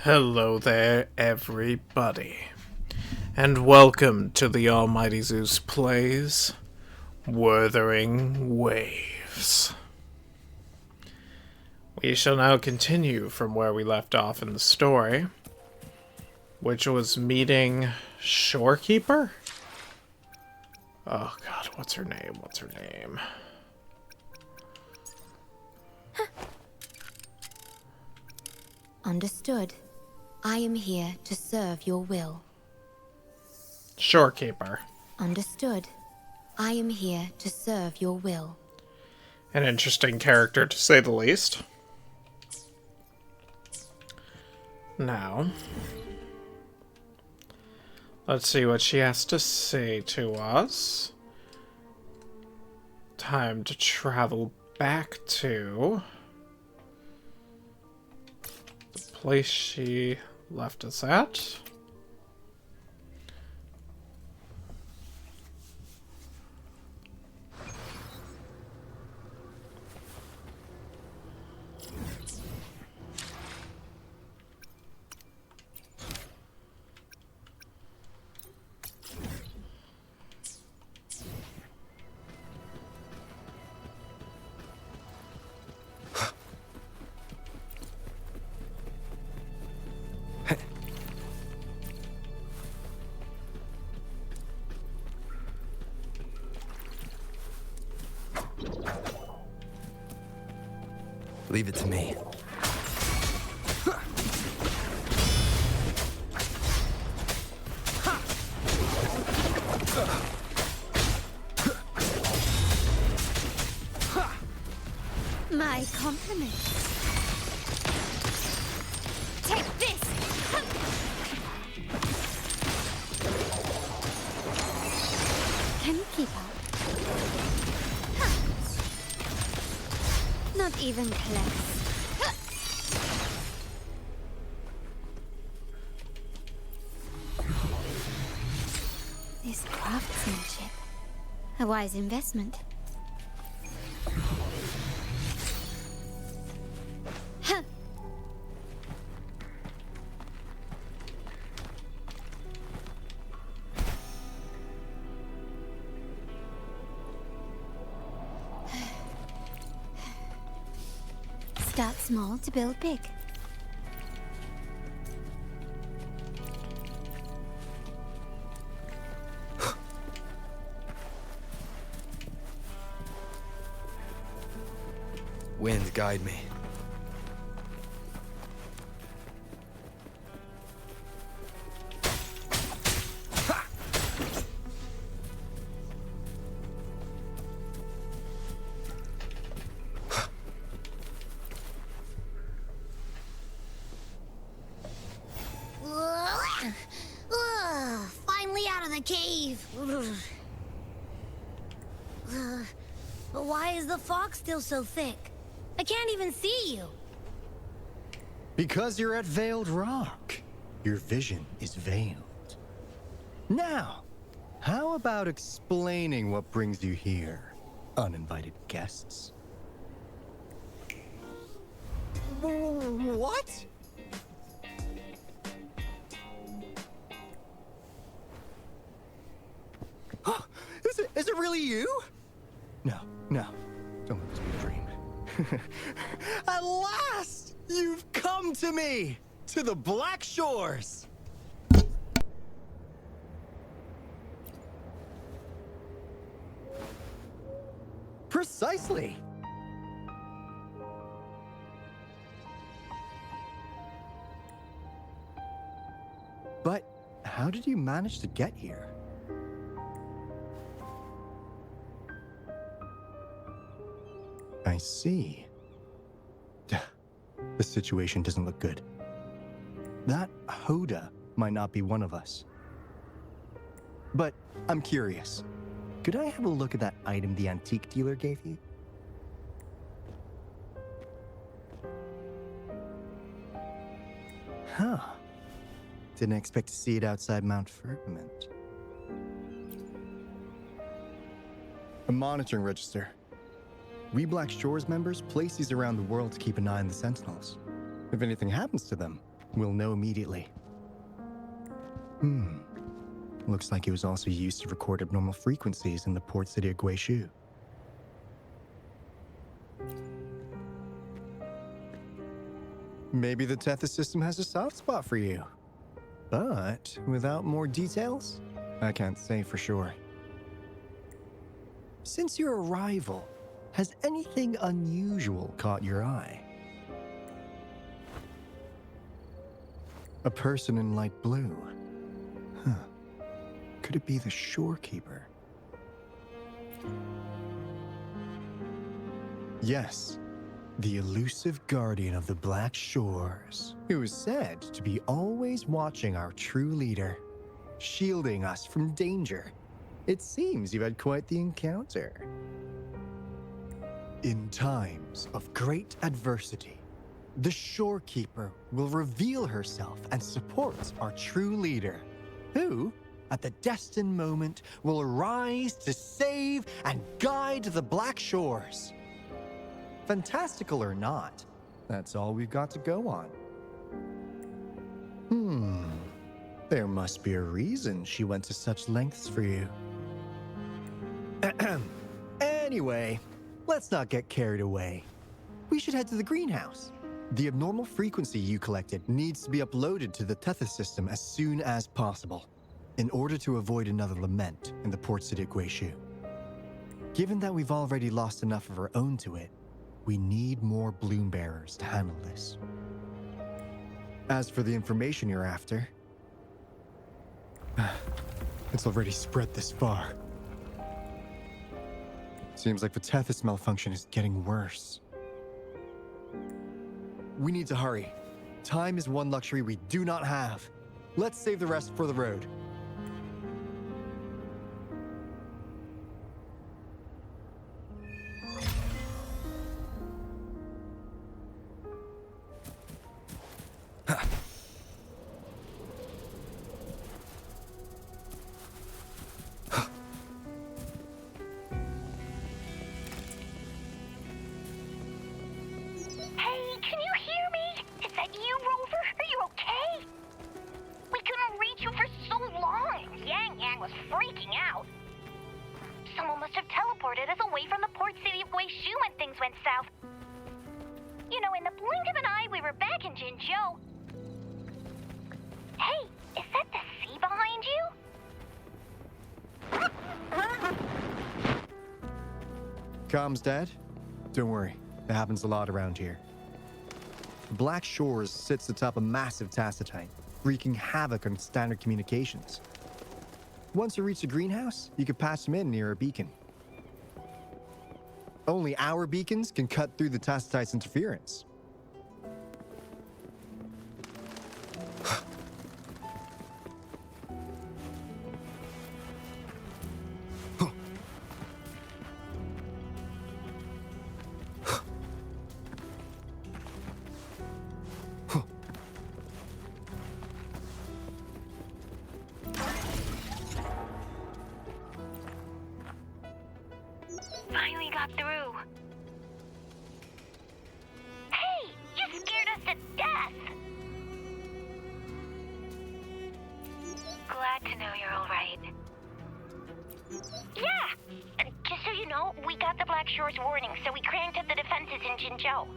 Hello there, everybody, and welcome to the Almighty Zeus Plays Wuthering Waves. We shall now continue from where we left off in the story, which was meeting Shorekeeper? Oh god, what's her name? Understood. I am here to serve your will. Shorekeeper. Understood. I am here to serve your will. An interesting character, to say the least. Now, let's see what she has to say to us. Time to travel back to the place she left us at. Leave it to me. My compliments. Take this! Can you keep up? Not even close. This craftsmanship. A wise investment. Huh. Start small to build big. Wind, guide me. Finally out of the cave. But why is the fog still so thick? I can't even see you. Because you're at Veiled Rock. Your vision is veiled. Now, how about explaining what brings you here, uninvited guests? What? Is it really you? No. Don't let this be a dream. At last! You've come to me! To the Black Shores! Precisely! But how did you manage to get here? I see. The situation doesn't look good. That Hoda might not be one of us. But I'm curious. Could I have a look at that item the antique dealer gave you? Huh. Didn't expect to see it outside Mount Firmament. A monitoring register. We Black Shores members place these around the world to keep an eye on the Sentinels. If anything happens to them, We'll know immediately. Looks like it was also used to record abnormal frequencies in the port city of Guishu. Maybe the Tethys system has a soft spot for you. But without more details, I can't say for sure. Since your arrival, has anything unusual caught your eye? A person in light blue. Huh. Could it be the shorekeeper? Yes, the elusive guardian of the Black Shores, who is said to be always watching our true leader, shielding us from danger. It seems you had quite the encounter. In times of great adversity, the shorekeeper will reveal herself and support our true leader, who, at the destined moment, will arise to save and guide the Black Shores. Fantastical or not, that's all we've got to go on. There must be a reason she went to such lengths for you. Anyway, let's not get carried away. We should head to the greenhouse. The abnormal frequency you collected needs to be uploaded to the Tethys system as soon as possible, in order to avoid another lament in the port city of Guishu. Given that we've already lost enough of our own to it, we need more bloom bearers to handle this. As for the information you're after, it's already spread this far. Seems like the Tethys malfunction is getting worse. We need to hurry. Time is one luxury we do not have. Let's save the rest for the road. Comms dead? Don't worry, it happens a lot around here. Black Shores sits atop a massive tacitite, wreaking havoc on standard communications. Once you reach the greenhouse, you can patch them in near a beacon. Only our beacons can cut through the tacitite's interference. Finally got through. Hey, you scared us to death. Glad to know you're all right. Yeah, just so you know, we got the Black Shores warning, so we cranked up the defenses in Jinzhou.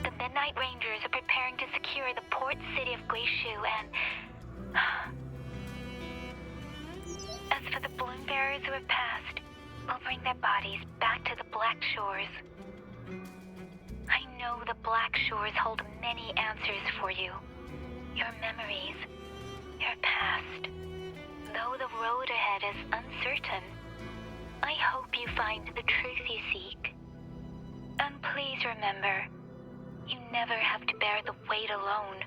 The Midnight Rangers are preparing to secure the port city of Guishu and... As for the bloom bearers who have passed, we'll bring their bodies back to the Black Shores. I know the Black Shores hold many answers for you. Your memories, your past. Though the road ahead is uncertain, I hope you find the truth you seek. And please remember, you never have to bear the weight alone.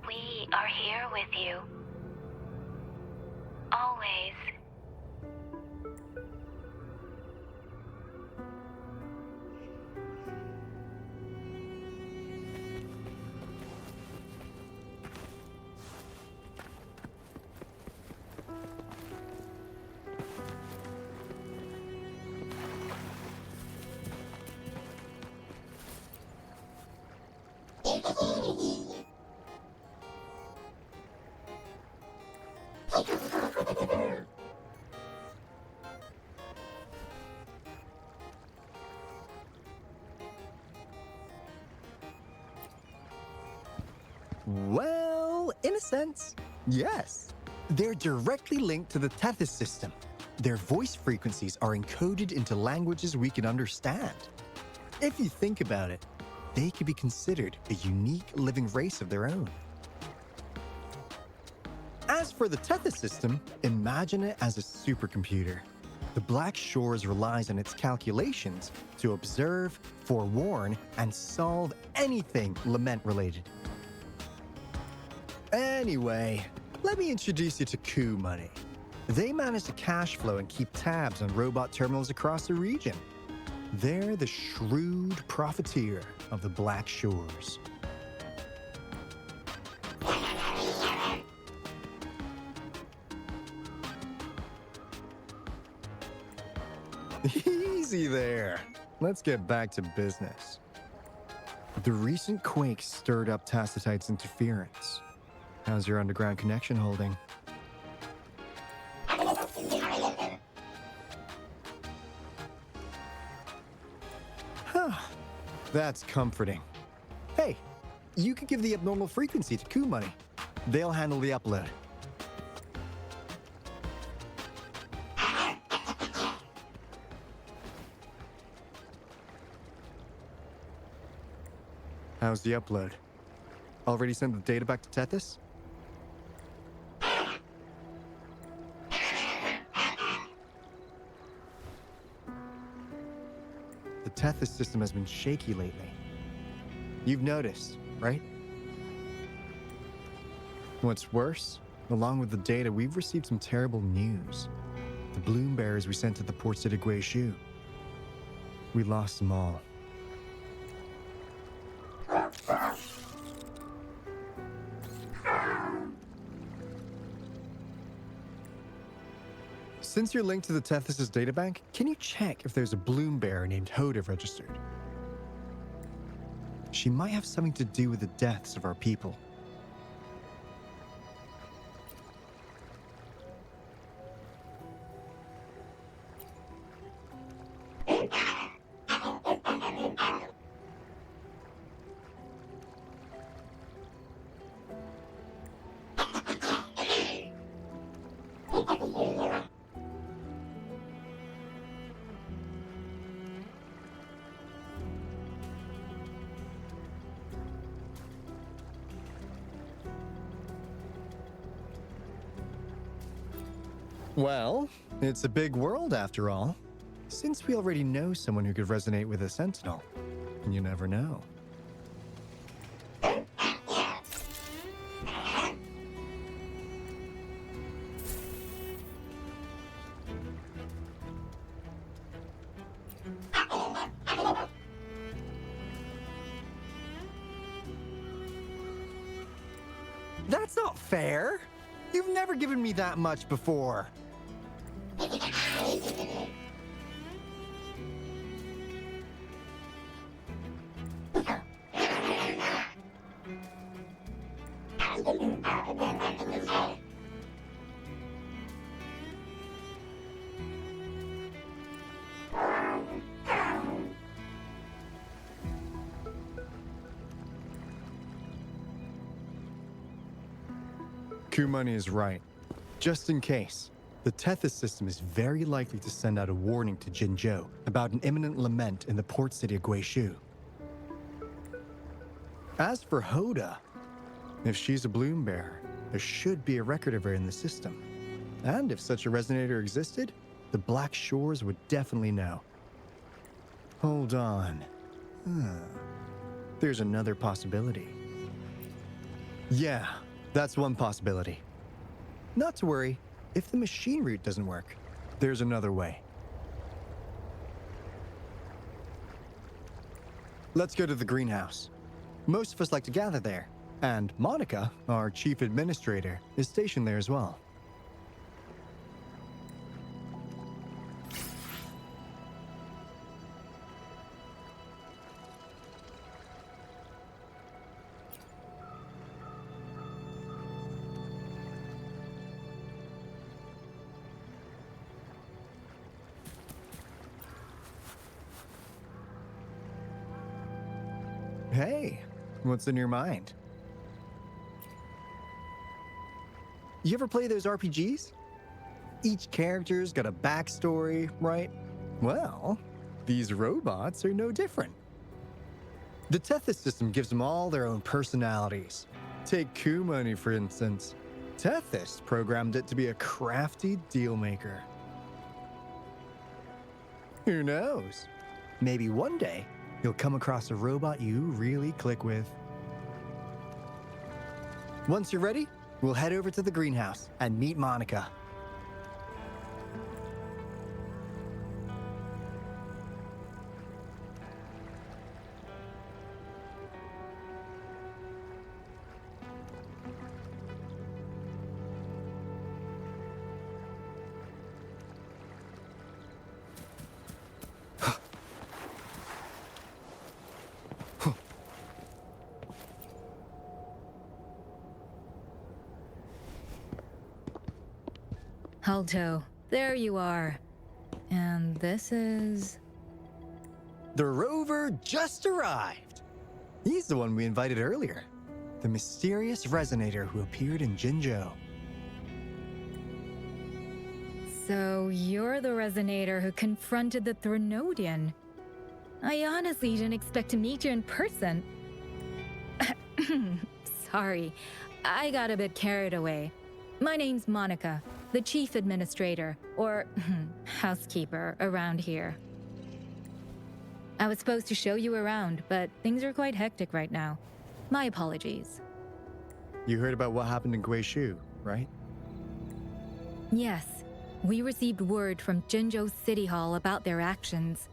We are here with you. Always. Well, in a sense, yes. They're directly linked to the Tethys system. Their voice frequencies are encoded into languages we can understand. If you think about it, they could be considered a unique living race of their own. As for the Tethys system, imagine it as a supercomputer. The Black Shores relies on its calculations to observe, forewarn, and solve anything lament related. Anyway, let me introduce you to Coup Money. They manage to cash flow and keep tabs on robot terminals across the region. They're the shrewd profiteer of the Black Shores. Easy there. Let's get back to business. The recent quake stirred up Tacitite's interference. How's your underground connection holding? That's comforting. Hey, you could give the abnormal frequency to Coup Money. They'll handle the upload. How's the upload? Already sent the data back to Tethys? The Tethys system has been shaky lately. You've noticed, right? What's worse, along with the data, we've received some terrible news. The bloom bearers we sent to the port city Guishu. We lost them all. Since you're linked to the Tethys' databank, can you check if there's a bloom bearer named Hoda registered? She might have something to do with the deaths of our people. Well, it's a big world after all. Since we already know someone who could resonate with a Sentinel, you never know. That's not fair! You've never given me that much before. Coup Money is right. Just in case, the Tethys system is very likely to send out a warning to Jinzhou about an imminent lament in the port city of Guishu. As for Hoda, if she's a bloom bearer, there should be a record of her in the system. And if such a resonator existed, the Black Shores would definitely know. Hold on. There's another possibility. Yeah, that's one possibility. Not to worry, if the machine route doesn't work, there's another way. Let's go to the greenhouse. Most of us like to gather there, and Monica, our chief administrator, is stationed there as well. Hey, what's in your mind? You ever play those RPGs? Each character's got a backstory, right? Well, these robots are no different. The Tethys system gives them all their own personalities. Take Kumani, for instance. Tethys programmed it to be a crafty dealmaker. Who knows? Maybe one day, you'll come across a robot you really click with. Once you're ready, we'll head over to the greenhouse and meet Monica. Alto, there you are. And this is... The rover just arrived. He's the one we invited earlier. The mysterious resonator who appeared in Jinzhou. So you're the resonator who confronted the Threnodian. I honestly didn't expect to meet you in person. Sorry, I got a bit carried away. My name's Monica, the chief administrator, or housekeeper, around here. I was supposed to show you around, but things are quite hectic right now. My apologies. You heard about what happened in Guishu, right? Yes, we received word from Jinzhou City Hall about their actions.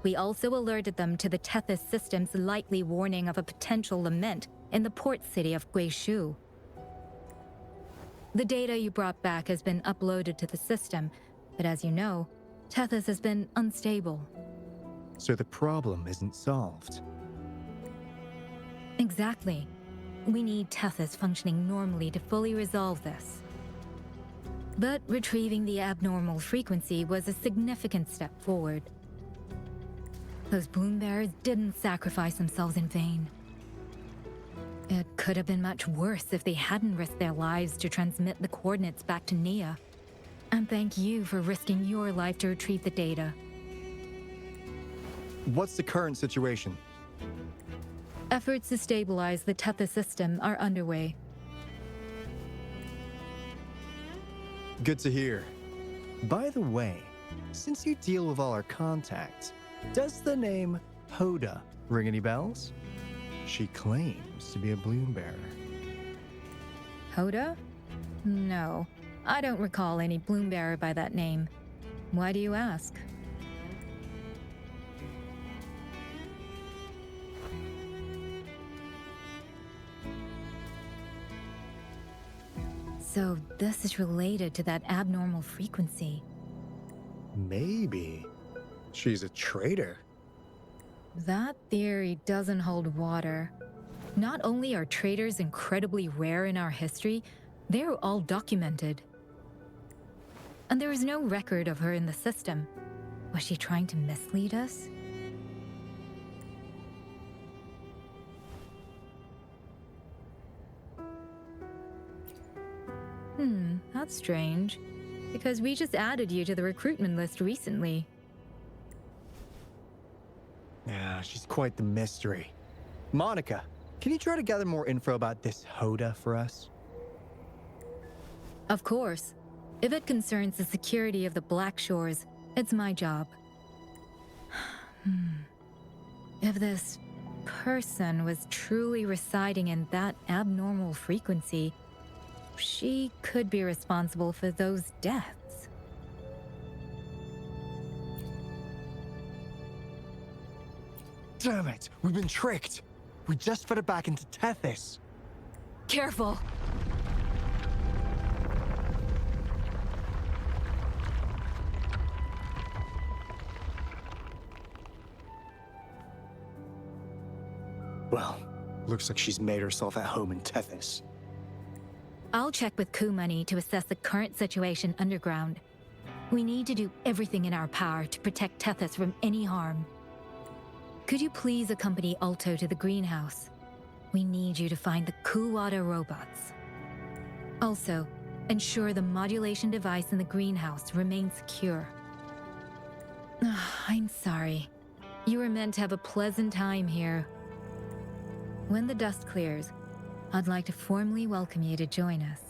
We also alerted them to the Tethys system's likely warning of a potential lament in the port city of Guishu. The data you brought back has been uploaded to the system, but as you know, Tethys has been unstable. So the problem isn't solved. Exactly. We need Tethys functioning normally to fully resolve this. But retrieving the abnormal frequency was a significant step forward. Those bloom bearers didn't sacrifice themselves in vain. It could have been much worse if they hadn't risked their lives to transmit the coordinates back to Nia. And thank you for risking your life to retrieve the data. What's the current situation? Efforts to stabilize the Tethys system are underway. Good to hear. By the way, since you deal with all our contacts, does the name Hoda ring any bells? She claims to be a bloom bearer. Hoda? No, I don't recall any bloom bearer by that name. Why do you ask? So this is related to that abnormal frequency. Maybe. She's a traitor. That theory doesn't hold water. Not only are traitors incredibly rare in our history, they're all documented. And there is no record of her in the system. Was she trying to mislead us? That's strange. Because we just added you to the recruitment list recently. Yeah, she's quite the mystery. Monica, can you try to gather more info about this Hoda for us? Of course. If it concerns the security of the Black Shores, it's my job. If this person was truly residing in that abnormal frequency, she could be responsible for those deaths. Damn it! We've been tricked! We just fed it back into Tethys. Careful! Well, looks like she's made herself at home in Tethys. I'll check with Kumani to assess the current situation underground. We need to do everything in our power to protect Tethys from any harm. Could you please accompany Alto to the greenhouse? We need you to find the Kuwata robots. Also, Ensure the modulation device in the greenhouse remains secure. I'm sorry. You were meant to have a pleasant time here. When the dust clears, I'd like to formally welcome you to join us.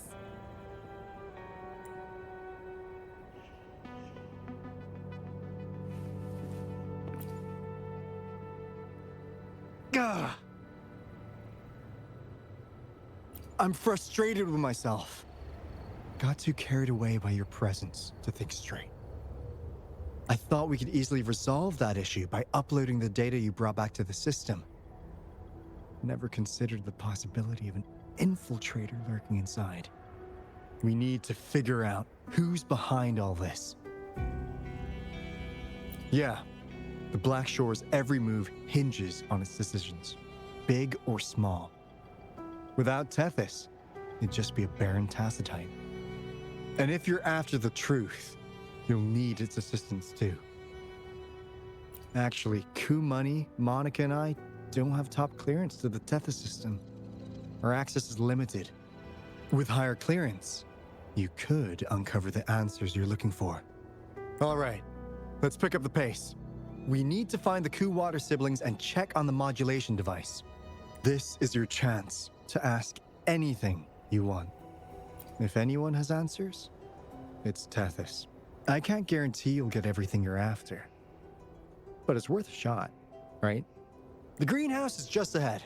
Gah! I'm frustrated with myself. Got too carried away by your presence to think straight. I thought we could easily resolve that issue by uploading the data you brought back to the system. Never considered the possibility of an infiltrator lurking inside. We need to figure out who's behind all this. Yeah, the Black Shore's every move hinges on its decisions, big or small. Without Tethys, it'd just be a barren Tacitite. And if you're after the truth, you'll need its assistance too. Actually, Coup Money, Monica, and I don't have top clearance to the Tethys system. Our access is limited. With higher clearance, you could uncover the answers you're looking for. All right, let's pick up the pace. We need to find the Coup Water siblings and check on the modulation device. This is your chance to ask anything you want. If anyone has answers, it's Tethys. I can't guarantee you'll get everything you're after, but it's worth a shot, right? The greenhouse is just ahead.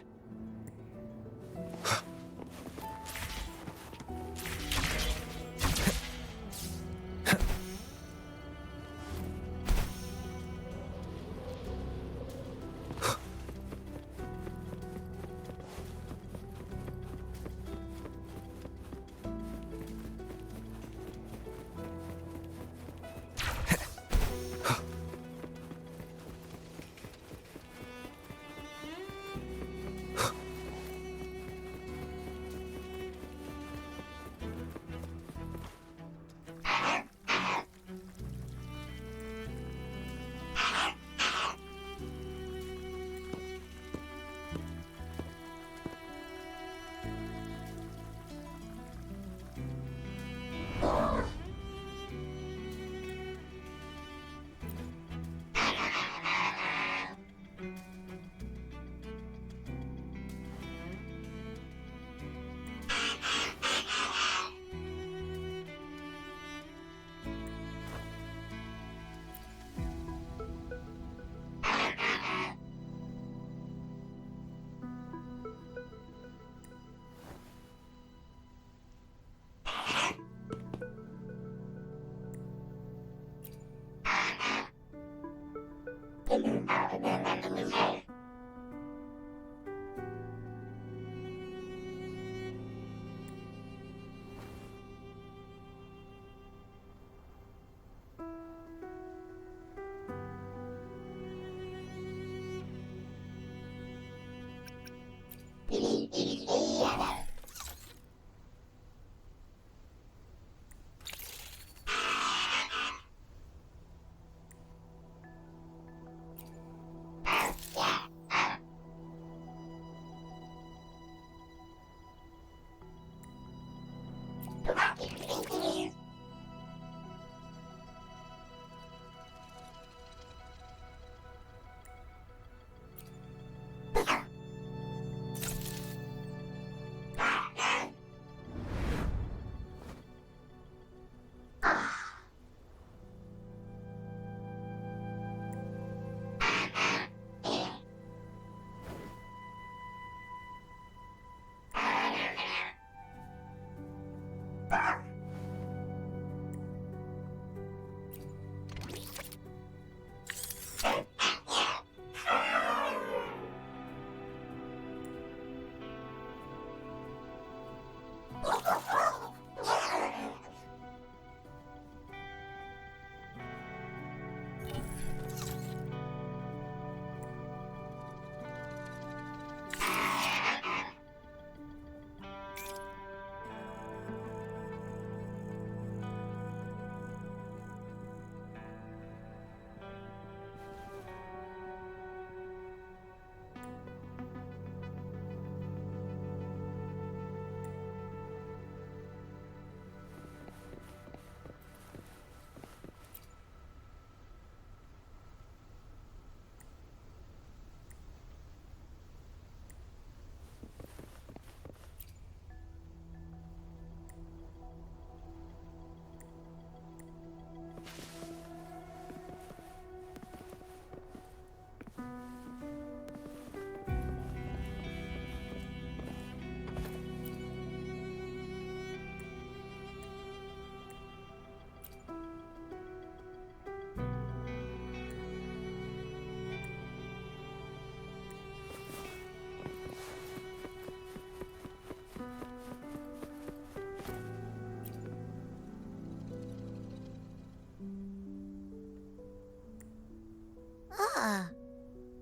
Ah.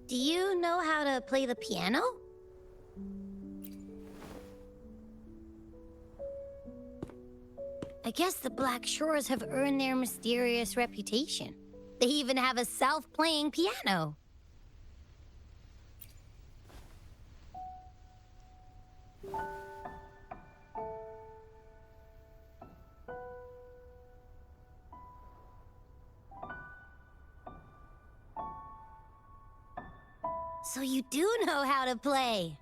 Do you know how to play the piano? I guess the Black Shores have earned their mysterious reputation. They even have a self-playing piano. So you do know how to play.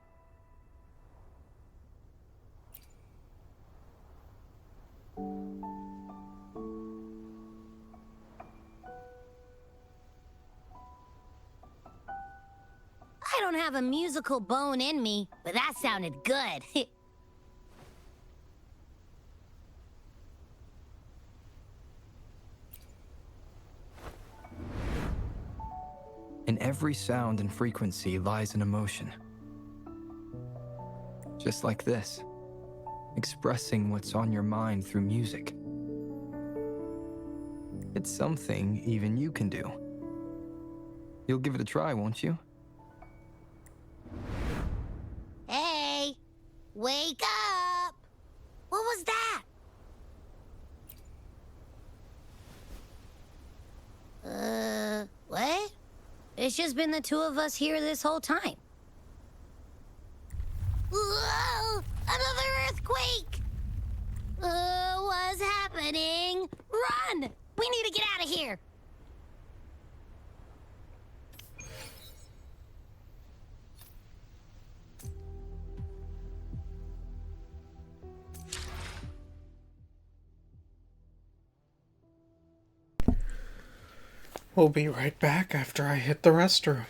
I don't have a musical bone in me, but that sounded good. In every sound and frequency lies an emotion. Just like this, expressing what's on your mind through music. It's something even you can do. You'll give it a try, won't you? Hey, wake up! What was that? What? It's just been the two of us here this whole time. Whoa! Another earthquake! What's happening? Run! We need to get out of here! We'll be right back after I hit the restroom.